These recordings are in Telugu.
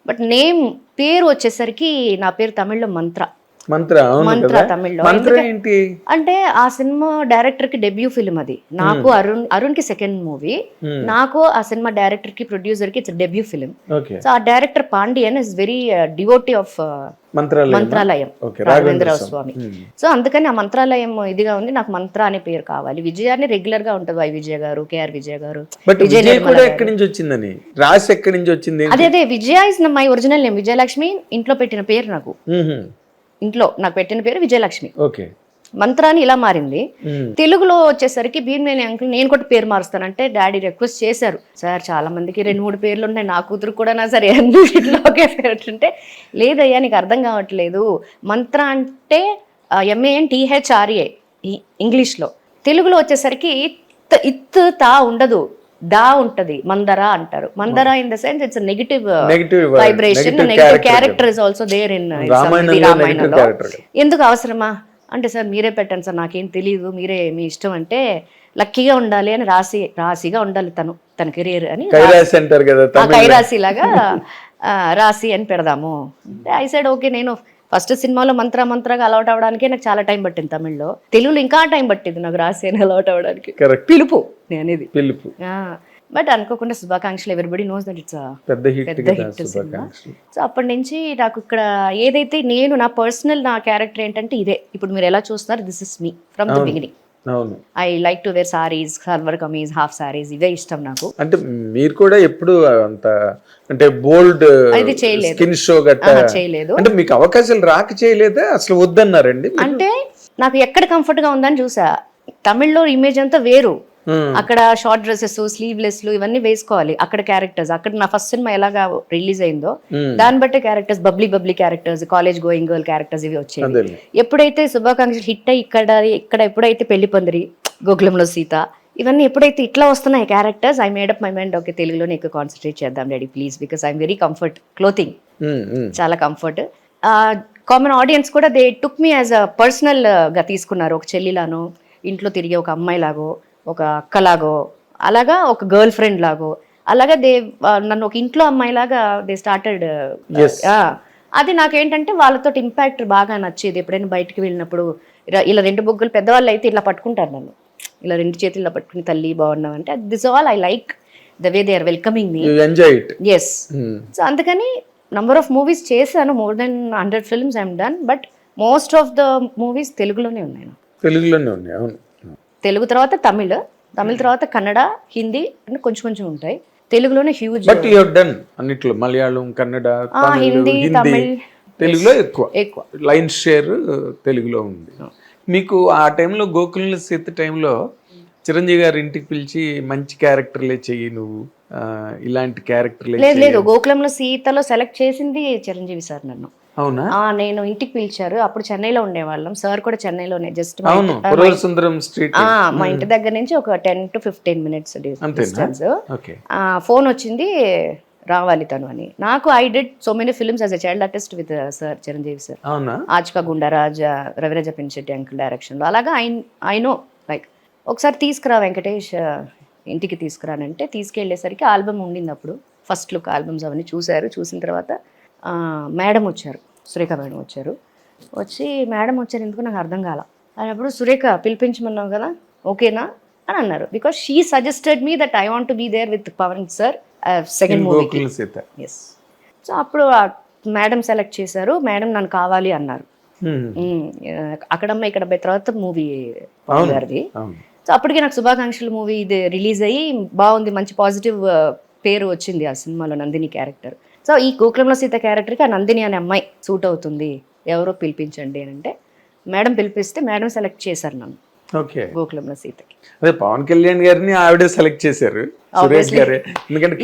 బట్ పేరు వచ్చేసరికి నా పేరు తమిళ్లో మంత్ర. మంత్ర, అవును మంత్ర కదా. తమిళ్లో. మంత్ర ఏంటి అంటే ఆ సినిమా డైరెక్టర్ కి డెబ్యూ ఫిల్మ్ అది. నాకు అరుణ్ కి సెకండ్ మూవీ, నాకు ఆ సినిమా డైరెక్టర్ కి ప్రొడ్యూసర్ కి it's debut film. Okay. So ఆ director Pandian is very devotee of Mantralayam, Raghavendra Rao Swami. So అందుకని ఆ మంత్రాలయం ఇదిగా ఉంది, నాకు మంత్ర అనే పేరు కావాలి. విజయాన్ని రెగ్యులర్ గా ఉంటుంది, వై విజయ గారు, కేఆర్ విజయ గారు. బట్ విజయ్ కూడా ఎక్కడి నుంచి వచ్చిందని, రాసి ఎక్కడి నుంచి వచ్చింది? అదే Vijaya is my original name. Vijayalakshmi ఇంట్లో పెట్టిన పేరు నాకు. ఇంట్లో నాకు పెట్టిన పేరు విజయలక్ష్మి. ఓకే. మంత్రాన్ని ఇలా మారింది. తెలుగులో వచ్చేసరికి భీమనేని అంకుల్ నేను కూడా పేరు మారుస్తానంటే డాడీ రిక్వెస్ట్ చేశారు, సార్ చాలా మందికి 2-3 పేర్లు ఉన్నాయి, నా కూతురు కూడా నా సరే అన్నిట్లో ఒకే పేరు అంటే, లేదయ్యా నీకు అర్థం కావట్లేదు, మంత్ర అంటే MANTHRA ఇంగ్లీష్లో, తెలుగులో వచ్చేసరికి ఇత్ తా ఉండదు, దా ఉంటది, మందర అంటారు. Manthara in the sense it's negative vibration, negative character is also there in రామాయణంలో. ఎందుకు అవసరమా అంటే, సార్ మీరే పెట్టండి సార్, నాకేం తెలియదు, మీరే మీ ఇష్టం అంటే, లక్కీగా ఉండాలి అని రాశిగా ఉండాలి తన కెరీర్ అని, కైరాశి లాగా రాశి అని పెడదాము. I side okay. నేను ఫస్ట్ సినిమాలో మంత్రగా అలౌట్ అవ్వడానికే నాకు చాలా టైం పట్టింది తమిళ్లో. తెలుగులో ఇంకా టైం పట్టింది నాకు రాశి అని అలౌట్ అవ్వడానికి. పిలుపు అనేది పిలుపు. బట్ అనుకోకుండా శుభాకాంక్షలు, ఎవ్రీబడి నోస్ దట్ ఇట్స్ పెద్ద హిట్ సినిమా. సో అప్పటి నుంచి నాకు ఇక్కడ ఏదైతే నేను నా పర్సనల్ నా క్యారెక్టర్ ఏంటంటే ఇదే. ఇప్పుడు మీరు ఎలా చూస్తున్నారు, this is me from the beginning. I like to wear sarees, salwar kameez, half sarees, ఇవే ఇష్టం నాకు. అంటే మీరు కూడా ఎప్పుడు అంత అంటే బోల్డ్ స్కిన్ షో గట్టా చేయలేదు. అంటే మీకు అవకాశాలు రాక చేయలేదా, అసలు వద్దన్నారండి? అంటే నాకు ఎక్కడ కంఫర్ట్ గా ఉందని చూసా. తమిళ్లో ఇమేజ్ అంతా వేరు, అక్కడ షార్ట్ డ్రెస్సెస్, స్లీవ్లెస్ ఇవన్నీ వేసుకోవాలి. అక్కడ క్యారెక్టర్స్, అక్కడ నా ఫస్ట్ సినిమా ఎలాగా రిలీజ్ అయిందో దాన్ని బట్టి characters, bubbly characters, college going girl characters ఇవి వచ్చాయి. ఎప్పుడైతే శుభాకాంక్షలు హిట్ అయ్యి ఇక్కడ ఎప్పుడైతే పెళ్లి పందిరి, గోకులంలో సీత, ఇవన్నీ ఎప్పుడైతే ఇట్లా వస్తున్నాయి characters, I made up my mind okay తెలుగులోనే ఎక్కువ కాన్సన్ట్రేట్ చేద్దాం daddy please, because I'm very comfort clothing, చాలా కంఫర్ట్. కామన్ ఆడియన్స్ కూడా they took me as a personal గా తీసుకున్నారు. ఒక చెల్లిలానో, ఇంట్లో తిరిగే ఒక అమ్మాయి లాగో, ఒక అక్కలాగో, అలాగా ఒక గర్ల్ ఫ్రెండ్ లాగో, అలాగా నన్ను ఒక ఇంట్లో అమ్మాయి లాగా దే స్టార్టెడ్. అది నాకేంటంటే వాళ్ళతో ఇంపాక్ట్ బాగా నచ్చేది. ఎప్పుడైనా బయటకు వెళ్ళినప్పుడు ఇలా 2 బొగ్గులు, పెద్దవాళ్ళు అయితే ఇలా పట్టుకుంటారు నన్ను, ఇలా 2 చేతుల్లో పట్టుకుని తల్లి బాగున్నావు అంటే, this all I like the way they are welcoming me. Yes. So అందుకని నంబర్ ఆఫ్ మూవీస్ చేశాను, more than 100 films I'm done. But most of the movies తెలుగులోనే ఉన్నాయి. తెలుగు తర్వాత తమిళ్ తర్వాత కన్నడ, హిందీ అంటే కొంచెం ఉంటాయి. తెలుగులోనే huge. But you have done అన్నిట్లో, మలయాళం, కన్నడ, హిందీ, తమిళ్, తెలుగులో ఎక్కువ లైన్ షేర్ తెలుగులో ఉంది. మీకు ఆ టైంలో గోకులంలో సీత టైంలో చిరంజీవి గారు ఇంటికి పిలిచి మంచి క్యారెక్టర్లే చెయ్యి నువ్వు, ఇలాంటి క్యారెక్టర్లే లేదు. గోకులంలో సీతలో సెలెక్ట్ చేసింది చిరంజీవి సార్ నన్ను. అవునా? నేను ఇంటికి పిలిచారు, అప్పుడు చెన్నైలో ఉండేవాళ్ళం, సార్ కూడా చెన్నైలోనే, జస్ట్ స్ట్రీట్ మా ఇంటి దగ్గర నుంచి ఒక 10 to 15 minutes డిస్టెన్స్. ఫోన్ వచ్చింది రావాలి తను అని. నాకు I did so many films as a child artist with sir Chiranjeevi sir. Aaj Ka Goonda Raj, Ravi Raja Pinisetty uncle direction లో. అలాగా ఐ నో లైక్ ఒకసారి తీసుకురా వెంకటేష్ ఇంటికి తీసుకురానంటే తీసుకెళ్లేసరికి ఆల్బమ్ ఉండింది అప్పుడు, ఫస్ట్ లుక్ ఆల్బమ్స్ అవన్నీ చూశారు. చూసిన తర్వాత మేడం వచ్చారు, సురేఖ మేడం వచ్చారు. మేడం వచ్చారు ఎందుకు నాకు అర్థం కాల. అప్పుడు సురేఖ పిలిపించమన్నావు కదా, ఓకేనా అని అన్నారు. Because she suggested me that I want to be there with Pawan sir second movie. Yes. So అప్పుడు మేడం సెలెక్ట్ చేశారు, మేడం నన్ను కావాలి అన్నారు. అక్కడమ్మ ఇక్కడ తర్వాత మూవీ గారిది. సో అప్పటికి నాకు శుభాకాంక్షలు మూవీ ఇది రిలీజ్ అయ్యి బాగుంది, మంచి పాజిటివ్ పేరు వచ్చింది ఆ సినిమాలో, నందిని క్యారెక్టర్. సో ఈ గోకులంలో సీత క్యారెక్టర్కి ఆ నందిని అనే అమ్మాయి సూట్ అవుతుంది, ఎవరో పిలిపించండి అని అంటే మేడం పిలిపిస్తే మేడం సెలెక్ట్ చేశారు నన్ను గోకులంలో సీతకి. అదే పవన్ కళ్యాణ్ గారిని ఆవిడే సెలెక్ట్ చేశారు.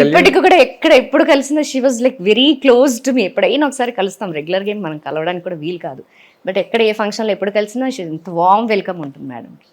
ఇప్పటికి కూడా ఎప్పుడు కలిసినా she was like very close to me. ఎప్పుడైనా ఒకసారి కలుస్తాం, రెగ్యులర్ గా మనం కలవడానికి కూడా వీలు కాదు, బట్ ఎక్కడ ఏ ఫంక్షన్లో ఎప్పుడు కలిసినా ఇంత వార్మ్ వెల్కమ్ ఉంటుంది మేడంకి.